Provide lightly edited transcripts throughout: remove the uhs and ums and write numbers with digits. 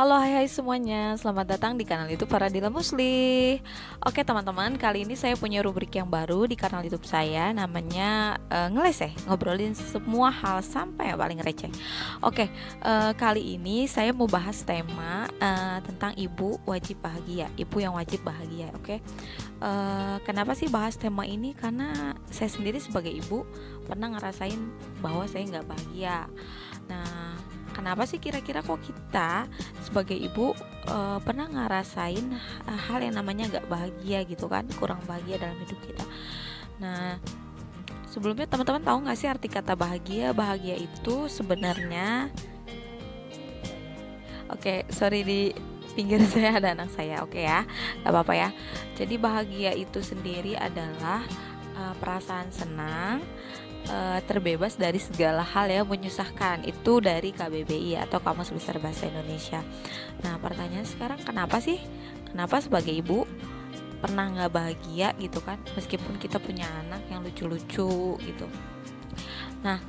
Halo, hai semuanya, selamat datang di kanal YouTube Faradila Musli. Oke teman-teman, kali ini saya punya rubrik yang baru di kanal YouTube saya, namanya ngeles, ngobrolin semua hal sampai yang paling receh. Oke, kali ini saya mau bahas tema tentang ibu wajib bahagia, ibu yang wajib bahagia. Oke, kenapa sih bahas tema ini? Karena saya sendiri sebagai ibu pernah ngerasain bahwa saya nggak bahagia. Nah, kenapa sih kira-kira kok kita sebagai ibu pernah ngerasain hal yang namanya gak bahagia gitu kan, kurang bahagia dalam hidup kita. Nah, sebelumnya teman-teman tahu gak sih arti kata bahagia? Bahagia itu sebenarnya, oke, sorry, di pinggir saya ada anak saya, oke ya, gak apa-apa ya. Jadi bahagia itu sendiri adalah perasaan senang, terbebas dari segala hal yang menyusahkan. Itu dari KBBI atau Kamus Besar Bahasa Indonesia. Nah, pertanyaan sekarang, kenapa sebagai ibu pernah nggak bahagia gitu kan, meskipun kita punya anak yang lucu-lucu gitu. Nah,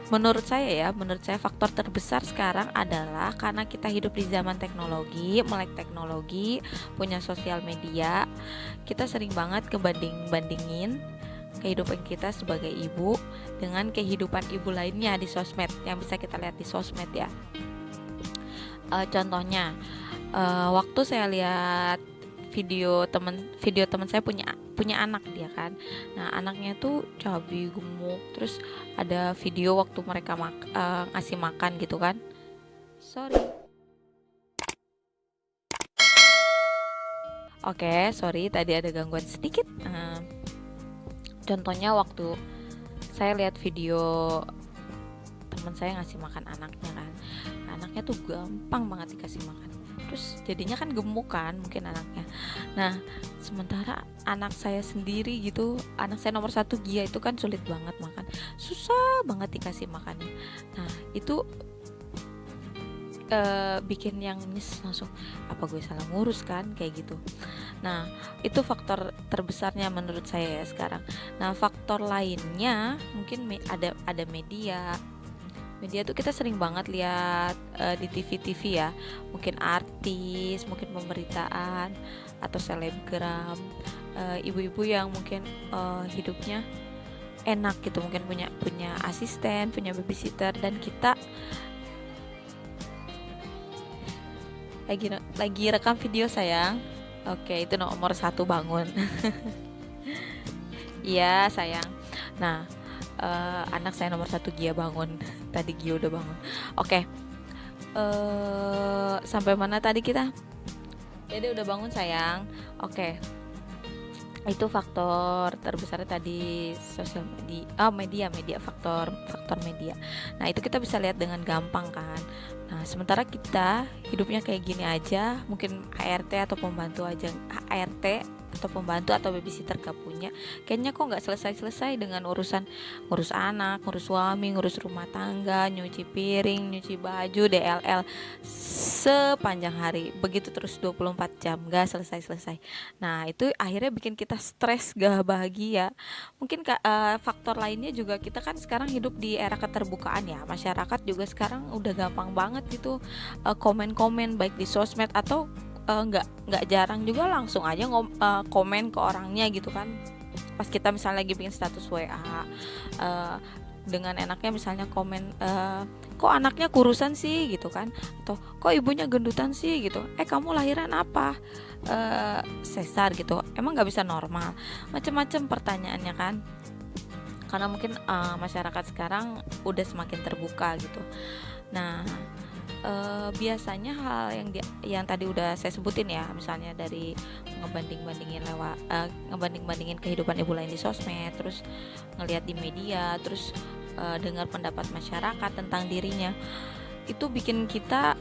menurut saya faktor terbesar sekarang adalah karena kita hidup di zaman teknologi, melek teknologi, punya sosial media. Kita sering banget kebanding-bandingin kehidupan kita sebagai ibu dengan kehidupan ibu lainnya di sosmed yang bisa kita lihat di sosmed ya. Contohnya, waktu saya lihat video teman saya punya anak dia kan. Nah, anaknya tuh cabi gemuk, terus ada video waktu mereka ngasih makan gitu kan. Sorry, tadi ada gangguan sedikit. Contohnya waktu saya lihat video teman saya ngasih makan anaknya kan, anaknya tuh gampang banget dikasih makan, terus jadinya kan gemuk kan mungkin anaknya. Nah, sementara anak saya sendiri gitu, anak saya nomor 1 Gia itu kan sulit banget makan, susah banget dikasih makannya. Nah, itu bikin yang nyes langsung, apa gue salah ngurus kan, kayak gitu. Nah, itu faktor terbesarnya menurut saya ya sekarang. Nah, faktor lainnya mungkin ada media tuh kita sering banget lihat di TV ya, mungkin artis, mungkin pemberitaan atau selebgram, ibu-ibu yang mungkin hidupnya enak gitu, mungkin punya asisten, punya babysitter, dan kita lagi rekam video sayang. Oke, itu nomor 1 bangun. Iya sayang. Nah, anak saya nomor 1 Gia bangun. Tadi Gia udah bangun. Oke, sampai mana tadi kita? Jadi udah bangun sayang. Oke, itu faktor terbesar tadi, sosial media, faktor media. Nah, itu kita bisa lihat dengan gampang kan. Nah, sementara kita hidupnya kayak gini aja, mungkin ART atau pembantu atau babysitter gak punya, kayaknya kok gak selesai-selesai dengan ngurus anak, ngurus suami, ngurus rumah tangga, nyuci piring, nyuci baju, DLL sepanjang hari, begitu terus 24 jam gak selesai-selesai. Nah, itu akhirnya bikin kita stres, gak bahagia. Mungkin faktor lainnya juga, kita kan sekarang hidup di era keterbukaan ya, masyarakat juga sekarang udah gampang banget gitu komen-komen baik di sosmed atau nggak jarang juga langsung aja komen ke orangnya gitu kan. Pas kita misalnya lagi bikin status WA, dengan enaknya misalnya komen, kok anaknya kurusan sih gitu kan, atau kok ibunya gendutan sih gitu, kamu lahiran apa, sesar gitu, emang nggak bisa normal, macam-macam pertanyaannya kan. Karena mungkin masyarakat sekarang udah semakin terbuka gitu. Nah, biasanya hal yang tadi udah saya sebutin ya, misalnya dari ngebanding-bandingin kehidupan ibu lain di sosmed, terus ngelihat di media, terus dengar pendapat masyarakat tentang dirinya, itu bikin kita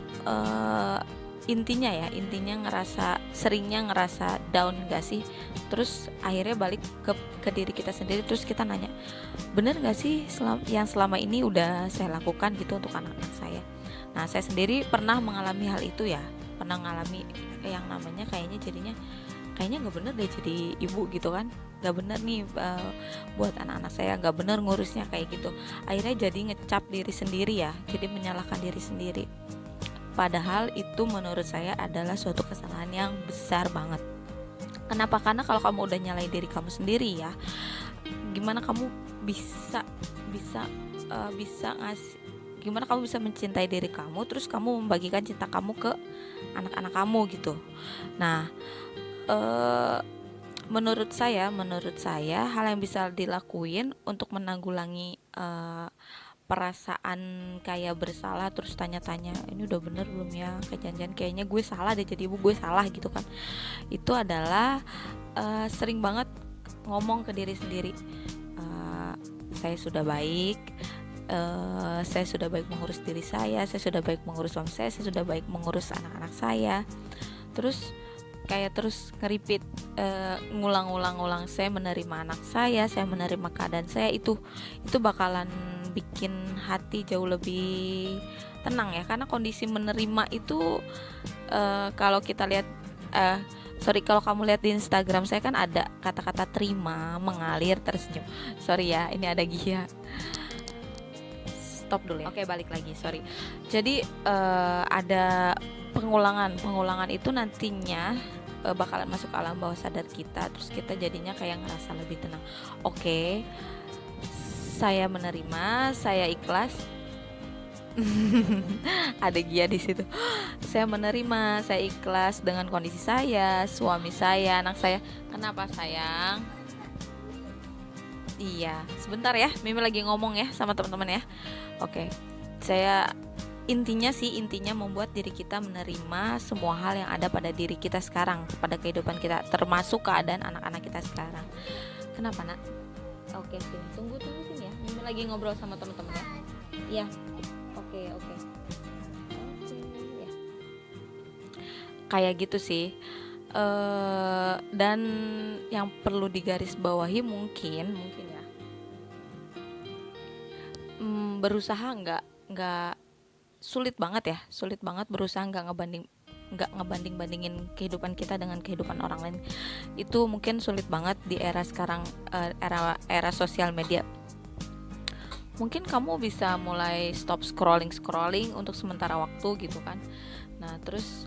intinya seringnya ngerasa down gak sih. Terus akhirnya balik ke diri kita sendiri, terus kita nanya, bener gak sih yang selama ini udah saya lakukan gitu untuk anak-anak saya. Nah, saya sendiri pernah mengalami hal itu ya, pernah ngalami yang namanya kayaknya gak bener deh jadi ibu gitu kan, gak bener nih buat anak-anak saya, gak bener ngurusnya kayak gitu. Akhirnya jadi ngecap diri sendiri ya, jadi menyalahkan diri sendiri. padahal itu menurut saya adalah suatu kesalahan yang besar banget. Kenapa? Karena kalau kamu udah nyalain diri kamu sendiri ya, gimana kamu bisa ngasih, gimana kamu bisa mencintai diri kamu terus kamu membagikan cinta kamu ke anak-anak kamu gitu. Nah, menurut saya hal yang bisa dilakuin untuk menanggulangi perasaan kayak bersalah terus tanya-tanya ini udah bener belum ya, kayak janjian kayaknya gue salah deh jadi ibu, gue salah gitu kan, itu adalah sering banget ngomong ke diri sendiri, saya sudah baik, saya sudah baik mengurus diri saya sudah baik mengurus suami saya sudah baik mengurus anak-anak saya. Terus kayak terus nge-repeat, ngulang-ulang saya menerima anak saya menerima keadaan saya, itu bakalan bikin hati jauh lebih tenang ya, karena kondisi menerima itu kalau kita lihat kalau kamu lihat di Instagram saya kan ada kata-kata terima, mengalir, tersenyum. Sorry ya, ini ada Gia. Stop dulu ya. Oke, balik lagi, sorry. Jadi ada pengulangan itu nantinya bakalan masuk ke alam bawah sadar kita, terus kita jadinya kayak ngerasa lebih tenang. Oke, saya menerima, saya ikhlas. Ada Gia di situ. Saya menerima, saya ikhlas dengan kondisi saya, suami saya, anak saya. Kenapa sayang? Iya, sebentar ya, Mimi lagi ngomong ya sama teman-teman ya. Oke, intinya membuat diri kita menerima semua hal yang ada pada diri kita sekarang, pada kehidupan kita, termasuk keadaan anak-anak kita sekarang. Kenapa nak? Oke, sini, tunggu sini ya, Mimi lagi ngobrol sama teman-teman ya. Iya, oke ya. Kayak gitu sih. Dan yang perlu digarisbawahi mungkin ya, berusaha nggak sulit banget berusaha nggak ngebanding-bandingin kehidupan kita dengan kehidupan orang lain. Itu mungkin sulit banget di era sekarang, era sosial media. Mungkin kamu bisa mulai stop scrolling untuk sementara waktu gitu kan. Nah, terus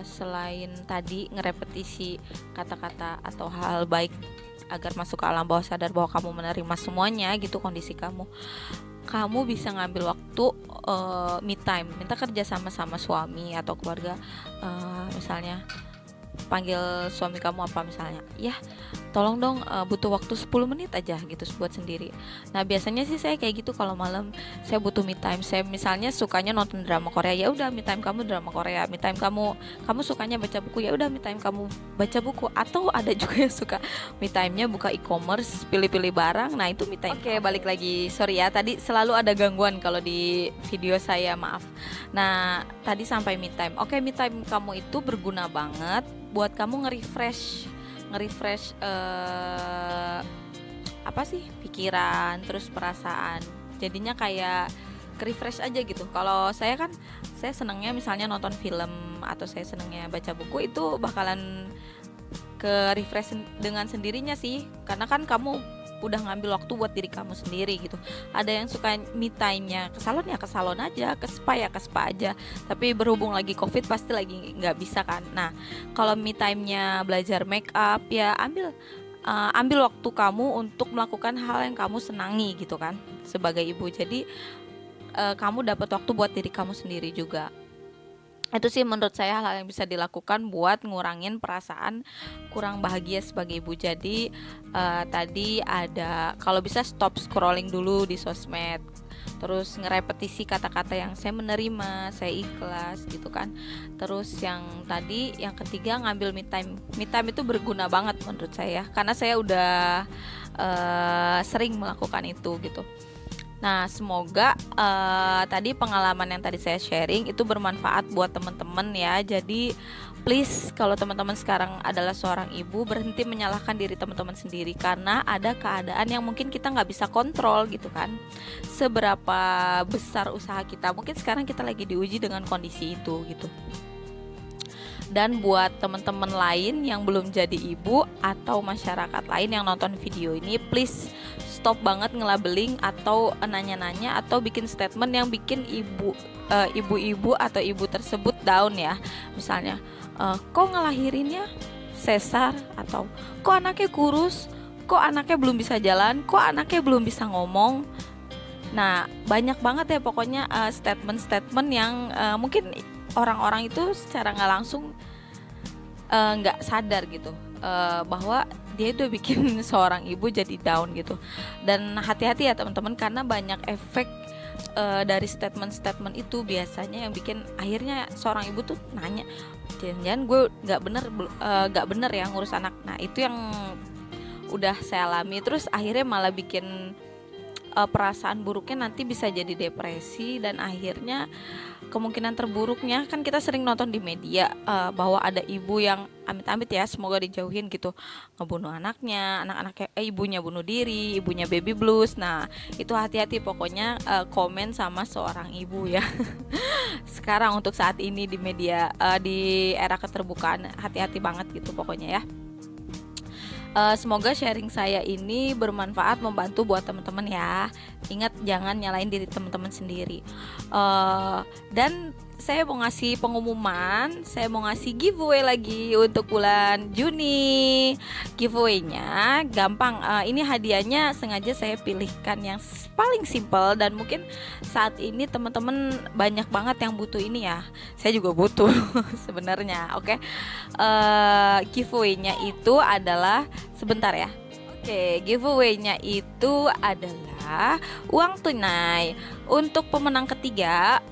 selain tadi ngerepetisi kata-kata atau hal baik agar masuk ke alam bawah sadar bahwa kamu menerima semuanya gitu kondisi kamu bisa ngambil waktu me time, minta kerja sama suami atau keluarga, misalnya panggil suami kamu apa misalnya, ya tolong dong, butuh waktu 10 menit aja gitu buat sendiri. Nah, biasanya sih saya kayak gitu kalau malam saya butuh me time. Saya misalnya sukanya nonton drama Korea, ya udah me time kamu drama Korea. Me time kamu sukanya baca buku, ya udah me time kamu baca buku. Atau ada juga yang suka me time-nya buka e-commerce, pilih-pilih barang. Nah, itu me time. Oke, balik lagi. Sorry ya, tadi selalu ada gangguan kalau di video saya, maaf. Nah, tadi sampai me time. Oke, me time kamu itu berguna banget buat kamu nge-refresh apa sih, pikiran, terus perasaan, jadinya kayak ke-refresh aja gitu. Kalau saya senangnya misalnya nonton film atau saya senangnya baca buku, itu bakalan ke-refresh dengan sendirinya sih, karena kan kamu udah ngambil waktu buat diri kamu sendiri gitu. Ada yang suka me time-nya ke salon, ya ke salon aja, ke spa ya ke spa aja. Tapi berhubung lagi COVID pasti lagi nggak bisa kan. Nah, kalau me time-nya belajar make up, ya ambil waktu kamu untuk melakukan hal yang kamu senangi gitu kan sebagai ibu. Jadi kamu dapat waktu buat diri kamu sendiri juga. Itu sih menurut saya hal yang bisa dilakukan buat ngurangin perasaan kurang bahagia sebagai ibu. Jadi tadi ada, kalau bisa stop scrolling dulu di sosmed, terus ngerepetisi kata-kata yang saya menerima, saya ikhlas gitu kan. Terus yang ketiga ngambil me time. Me time itu berguna banget menurut saya, karena saya udah sering melakukan itu gitu. Nah, semoga tadi pengalaman yang tadi saya sharing itu bermanfaat buat teman-teman ya. Jadi please, kalau teman-teman sekarang adalah seorang ibu, berhenti menyalahkan diri teman-teman sendiri, karena ada keadaan yang mungkin kita nggak bisa kontrol gitu kan. Seberapa besar usaha kita, mungkin sekarang kita lagi diuji dengan kondisi itu gitu. Dan buat teman-teman lain yang belum jadi ibu atau masyarakat lain yang nonton video ini, please stop banget ngelabeling atau nanya-nanya atau bikin statement yang bikin ibu-ibu atau ibu tersebut down ya. Misalnya kok ngelahirinnya sesar, atau kok anaknya kurus, kok anaknya belum bisa jalan, kok anaknya belum bisa ngomong. Nah, banyak banget ya pokoknya statement-statement yang mungkin orang-orang itu secara nggak langsung nggak sadar gitu bahwa dia udah bikin seorang ibu jadi down gitu. Dan hati-hati ya teman-teman, karena banyak efek dari statement-statement itu biasanya yang bikin akhirnya seorang ibu tuh nanya, jangan-jangan gue nggak bener ya ngurus anak. Nah, itu yang udah saya alami, terus akhirnya malah bikin perasaan buruknya nanti bisa jadi depresi. Dan akhirnya kemungkinan terburuknya kan kita sering nonton di media bahwa ada ibu yang amit-amit ya, semoga dijauhin gitu, ngebunuh anaknya, anak-anaknya ibunya bunuh diri, ibunya baby blues. Nah, itu hati-hati pokoknya komen sama seorang ibu ya. Sekarang untuk saat ini di media di era keterbukaan, hati-hati banget gitu pokoknya ya. Semoga sharing saya ini bermanfaat, membantu buat teman-teman ya. Ingat, jangan nyalain diri teman-teman sendiri. Dan saya mau ngasih pengumuman, saya mau ngasih giveaway lagi untuk bulan Juni. Giveaway-nya gampang. Ini hadiahnya sengaja saya pilihkan yang paling simple, dan mungkin saat ini teman-teman banyak banget yang butuh ini ya. Saya juga butuh sebenarnya. Oke. Giveaway-nya itu adalah sebentar ya. Oke, giveaway-nya itu adalah uang tunai. Untuk pemenang ketiga,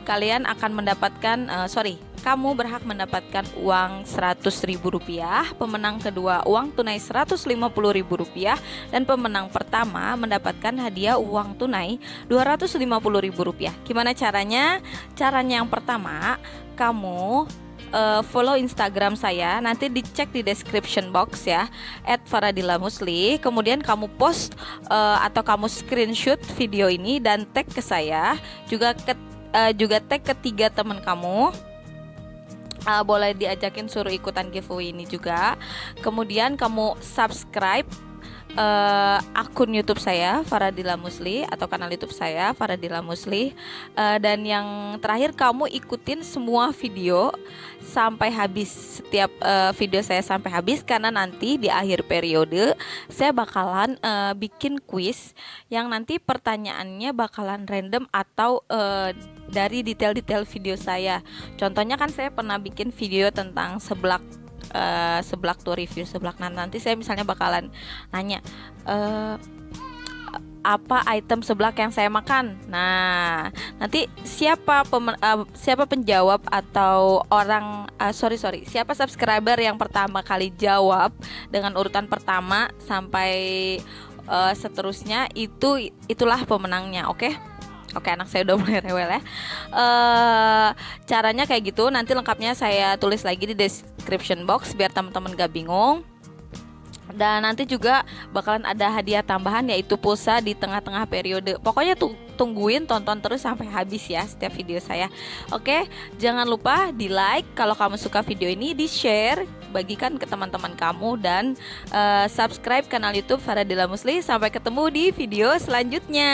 kalian akan mendapatkan kamu berhak mendapatkan uang Rp100.000. Pemenang kedua uang tunai Rp150.000, dan pemenang pertama mendapatkan hadiah uang tunai Rp250.000. Gimana caranya? Caranya yang pertama, kamu follow Instagram saya, nanti dicek di description box ya, @faradilamusli. Kemudian kamu post atau kamu screenshot video ini dan tag ke saya, juga tag ketiga teman kamu. Boleh diajakin suruh ikutan giveaway ini juga. Kemudian kamu subscribe akun YouTube saya Faradila Musli, atau kanal YouTube saya Faradila Musli. Dan yang terakhir, kamu ikutin semua video sampai habis, setiap video saya sampai habis, karena nanti di akhir periode saya bakalan bikin quiz yang nanti pertanyaannya bakalan random atau dari detail-detail video saya. Contohnya kan saya pernah bikin video tentang seblak tuh, review seblak. Nanti saya misalnya bakalan nanya apa item seblak yang saya makan. Nah, nanti siapa penjawab atau siapa subscriber yang pertama kali jawab dengan urutan pertama sampai seterusnya, itulah pemenangnya. Oke, anak saya udah mulai rewel ya. Caranya kayak gitu. Nanti lengkapnya saya tulis lagi di description box biar teman-teman gak bingung. Dan nanti juga bakalan ada hadiah tambahan, yaitu pulsa di tengah-tengah periode. Pokoknya tungguin, tonton terus sampai habis ya setiap video saya. Oke, jangan lupa di like kalau kamu suka video ini, di share, bagikan ke teman-teman kamu, dan subscribe kanal YouTube Faradila Musli. Sampai ketemu di video selanjutnya.